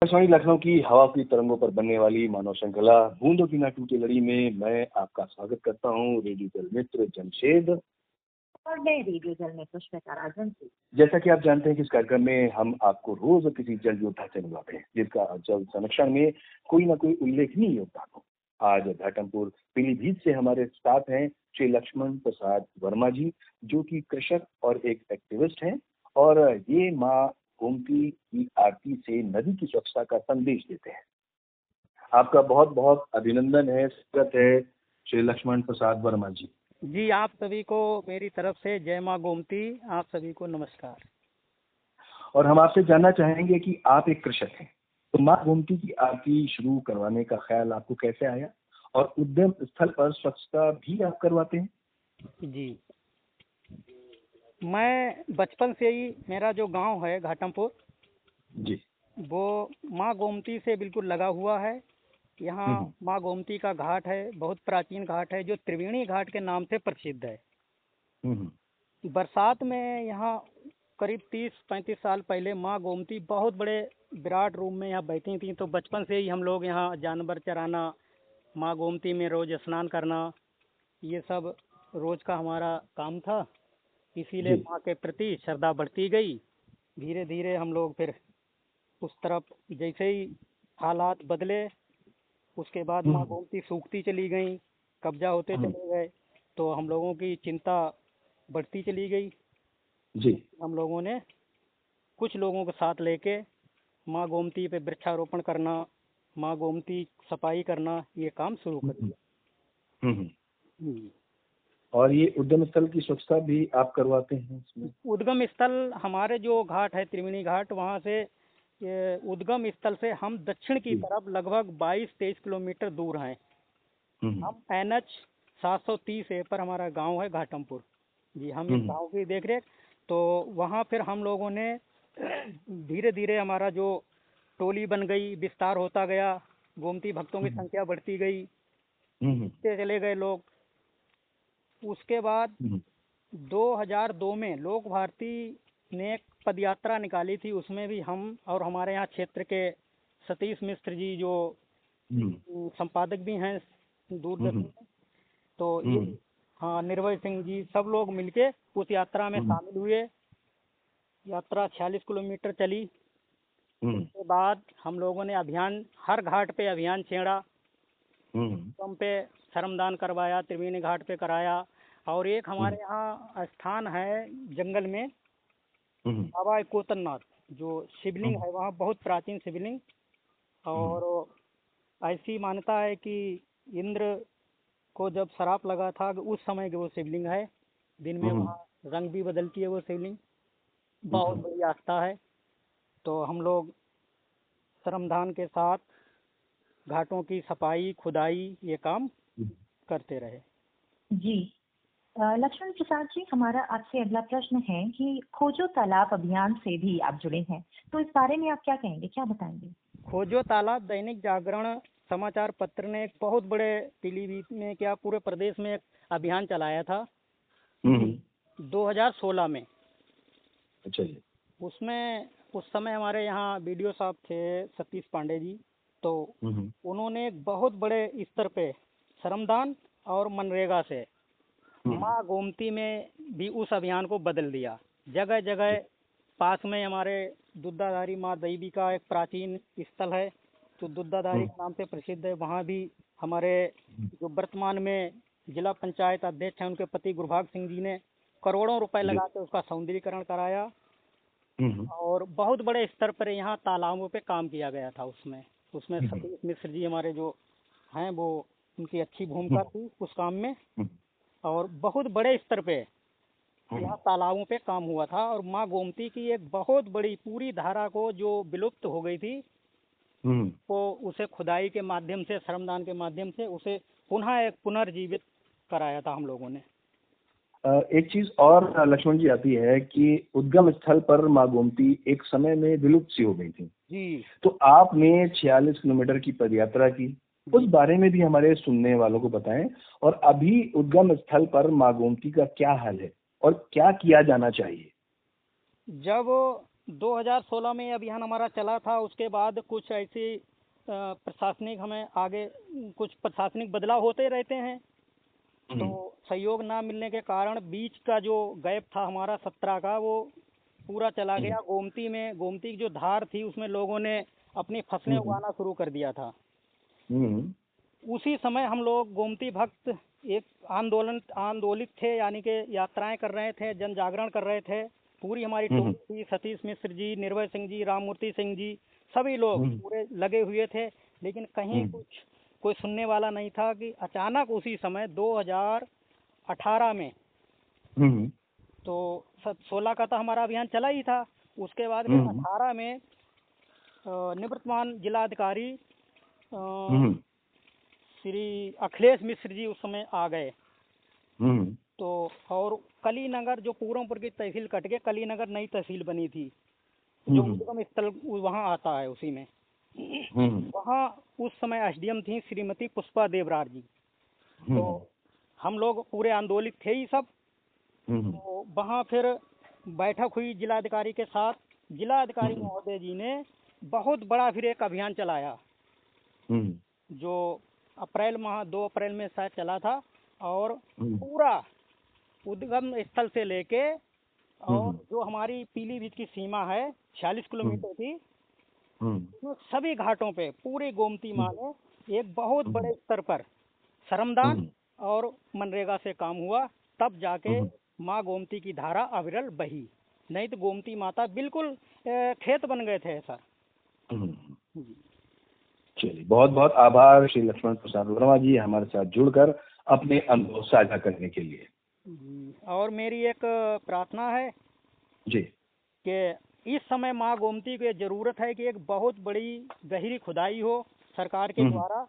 आकाशवाणी लखनऊ की हवा की तरंगों पर बनने वाली मानव श्रृंखला बूंदों की ना टूटे लड़ी में मैं आपका स्वागत करता हूँ, रेडियो जल मित्र जमशेद। और मैं रेडियो जल मित्र श्वेता राजन से। जैसा कि आप जानते हैं कि इस कार्यक्रम में हम आपको रोज किसी जल योद्धा से मिलवाते हैं जिसका जल संरक्षण में कोई ना कोई उल्लेखनीय योगदान हो। आज घाटमपुर पीलीभीत से हमारे साथ हैं श्री लक्ष्मण प्रसाद वर्मा जी, जो कि कृषक और एक एक्टिविस्ट हैं और ये माँ गोमती की आरती से नदी की स्वच्छता का संदेश देते हैं। आपका बहुत बहुत अभिनंदन है, स्वागत है श्री लक्ष्मण प्रसाद वर्मा जी। जी, आप सभी को मेरी तरफ से जय माँ गोमती, आप सभी को नमस्कार। और हम आपसे जानना चाहेंगे कि आप एक कृषक हैं, तो माँ गोमती की आरती शुरू करवाने का ख्याल आपको कैसे आया और उद्यम स्थल पर स्वच्छता भी आप करवाते हैं? जी, मैं बचपन से ही, मेरा जो गांव है घाटमपुर जी, वो माँ गोमती से बिल्कुल लगा हुआ है। यहाँ माँ गोमती का घाट है, बहुत प्राचीन घाट है जो त्रिवेणी घाट के नाम से प्रसिद्ध है। बरसात में यहाँ करीब 30-35 साल पहले माँ गोमती बहुत बड़े विराट रूप में यहाँ बैठी थी। तो बचपन से ही हम लोग यहाँ जानवर चराना, माँ गोमती में रोज स्नान करना, ये सब रोज का हमारा काम था। इसीलिए माँ के प्रति श्रद्धा बढ़ती गई। धीरे धीरे हम लोग फिर उस तरफ, जैसे ही हालात बदले उसके बाद माँ गोमती सूखती चली गई, कब्जा होते चले गए, तो हम लोगों की चिंता बढ़ती चली गई। जी, हम लोगों ने कुछ लोगों के साथ लेके माँ गोमती पे वृक्षारोपण करना, माँ गोमती सफाई करना, ये काम शुरू कर दिया। और ये उद्गम स्थल की स्वच्छता भी आप करवाते हैं इसमें? उद्गम स्थल हमारे जो घाट है त्रिवेणी घाट, वहाँ से ये उद्गम स्थल से हम दक्षिण की तरफ लगभग 22-23 किलोमीटर दूर हैं। हम NH 730 पर हमारा गांव है घाटमपुर जी। हम इस गांव की देख रेख, तो वहाँ फिर हम लोगों ने धीरे धीरे हमारा जो टोली बन गई, विस्तार होता गया, गोमती भक्तों की संख्या बढ़ती गई, चले गए लोग। उसके बाद 2002 में लोक भारती ने एक पद यात्रा निकाली थी, उसमें भी हम और हमारे यहाँ क्षेत्र के सतीश मिश्र जी जो संपादक भी हैं दूरदर्शन में, तो ये हाँ निर्भय सिंह जी, सब लोग मिलके उस यात्रा में शामिल हुए। यात्रा 46 किलोमीटर चली। उसके बाद हम लोगों ने अभियान, हर घाट पे अभियान छेड़ा, हम पे श्रमदान करवाया, त्रिवेणी घाट पे कराया। और एक हमारे यहाँ स्थान है जंगल में, बाबा कोतरनाथ जो शिवलिंग है, वहाँ बहुत प्राचीन शिवलिंग, और ऐसी मान्यता है कि इंद्र को जब श्राप लगा था उस समय की वो शिवलिंग है। दिन में वहाँ रंग भी बदलती है वो शिवलिंग, बहुत बड़ी आस्था है। तो हम लोग श्रमदान के साथ घाटों की सफाई, खुदाई, ये काम करते रहे। जी, लक्ष्मण प्रसाद जी, हमारा आपसे अगला प्रश्न है कि खोजो तालाब अभियान से भी आप जुड़े हैं, तो इस बारे में आप क्या कहेंगे, क्या बताएंगे? खोजो तालाब दैनिक जागरण समाचार पत्र ने एक बहुत बड़े पीलीभीत में, क्या पूरे प्रदेश में एक अभियान चलाया था 2016 में। अच्छा जी। उसमें उस समय हमारे यहाँ BDO साहब थे सतीश पांडे जी, तो उन्होंने एक बहुत बड़े स्तर पे श्रमदान और मनरेगा से माँ गोमती में भी उस अभियान को बदल दिया। जगह जगह पास में हमारे दुद्धाधारी माँ देवी का एक प्राचीन स्थल है, तो दुद्धाधारी के नाम से प्रसिद्ध है। वहाँ भी हमारे जो वर्तमान में जिला पंचायत अध्यक्ष हैं, उनके पति गुरभाग सिंह जी ने करोड़ों रुपए लगा के उसका सौंदर्यीकरण कराया। और बहुत बड़े स्तर पर यहाँ तालाबों पे काम किया गया था। उसमें सतीश मिश्र जी हमारे जो हैं, वो उनकी अच्छी भूमिका थी उस काम में, और बहुत बड़े स्तर पे यहाँ तालाबों पे काम हुआ था। और माँ गोमती की एक बहुत बड़ी पूरी धारा को जो विलुप्त हो गई थी, वो उसे खुदाई के माध्यम से, श्रमदान के माध्यम से उसे पुनः एक पुनर्जीवित कराया था हम लोगों ने। एक चीज और लक्ष्मण जी आती है कि उद्गम स्थल पर माँ गोमती एक समय में विलुप्त सी हो गई थी जी। तो आपने 46 किलोमीटर की पदयात्रा की, उस बारे में भी हमारे सुनने वालों को बताएं। और अभी उद्गम स्थल पर माँ गोमती का क्या हाल है और क्या किया जाना चाहिए? जब 2016 में ये अभियान हमारा चला था। उसके बाद कुछ ऐसी प्रशासनिक हमें आगे कुछ प्रशासनिक बदलाव होते रहते हैं, तो सहयोग ना मिलने के कारण बीच का जो गैप था हमारा 17 का वो पूरा चला गया। गोमती की जो धार थी उसमें लोगों ने अपनी फसलें उगाना शुरू कर दिया था। उसी समय हम लोग गोमती भक्त एक आंदोलित थे, यानी कि यात्राएं कर रहे थे, जन जागरण कर रहे थे। पूरी हमारी टोली थी, सतीश मिश्र जी, निर्भय सिंह जी, राममूर्ति सिंह जी, सभी लोग पूरे लगे हुए थे। लेकिन कहीं कोई सुनने वाला नहीं था कि अचानक उसी समय 2018 में तो 16 का तो हमारा अभियान चला ही था। उसके बाद फिर 18 में निवर्तमान जिलाधिकारी श्री अखिलेश मिश्र जी उस समय आ गए। तो और कलीनगर जो पूरमपुर की तहसील कट के कलीनगर नई तहसील बनी थी, जो उद्गम स्थल वहाँ आता है उसी में। वहाँ उस समय एसडीएम थी श्रीमती पुष्पा देवरार जी। तो हम लोग पूरे आंदोलित थे ही सब। तो वहाँ फिर बैठक हुई जिलाधिकारी के साथ। जिलाधिकारी महोदय जी ने बहुत बड़ा फिर एक अभियान चलाया, जो 2 अप्रैल में शायद चला था, और पूरा उद्गम स्थल से लेके और जो हमारी पीलीभीत की सीमा है 46 किलोमीटर की, तो सभी घाटों पे पूरे गोमती माँ ने एक बहुत बड़े स्तर पर श्रमदान और मनरेगा से काम हुआ। तब जाके माँ गोमती की धारा अविरल बही, नहीं तो गोमती माता बिल्कुल खेत बन गए थे सर। चलिए, बहुत बहुत आभार श्री लक्ष्मण प्रसाद वर्मा जी हमारे साथ जुड़कर अपने अनुभव साझा करने के लिए। और मेरी एक प्रार्थना है जी कि इस समय माँ गोमती को जरूरत है कि एक बहुत बड़ी गहरी खुदाई हो सरकार के द्वारा,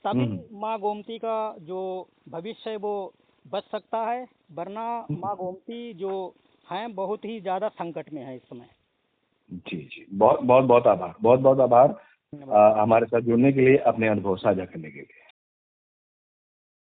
तभी माँ गोमती का जो भविष्य है वो बच सकता है। वरना माँ गोमती जो है बहुत ही ज्यादा संकट में है इस समय। जी बहुत बहुत आभार, बहुत बहुत आभार हमारे साथ जुड़ने के लिए, अपने अनुभव साझा करने के लिए।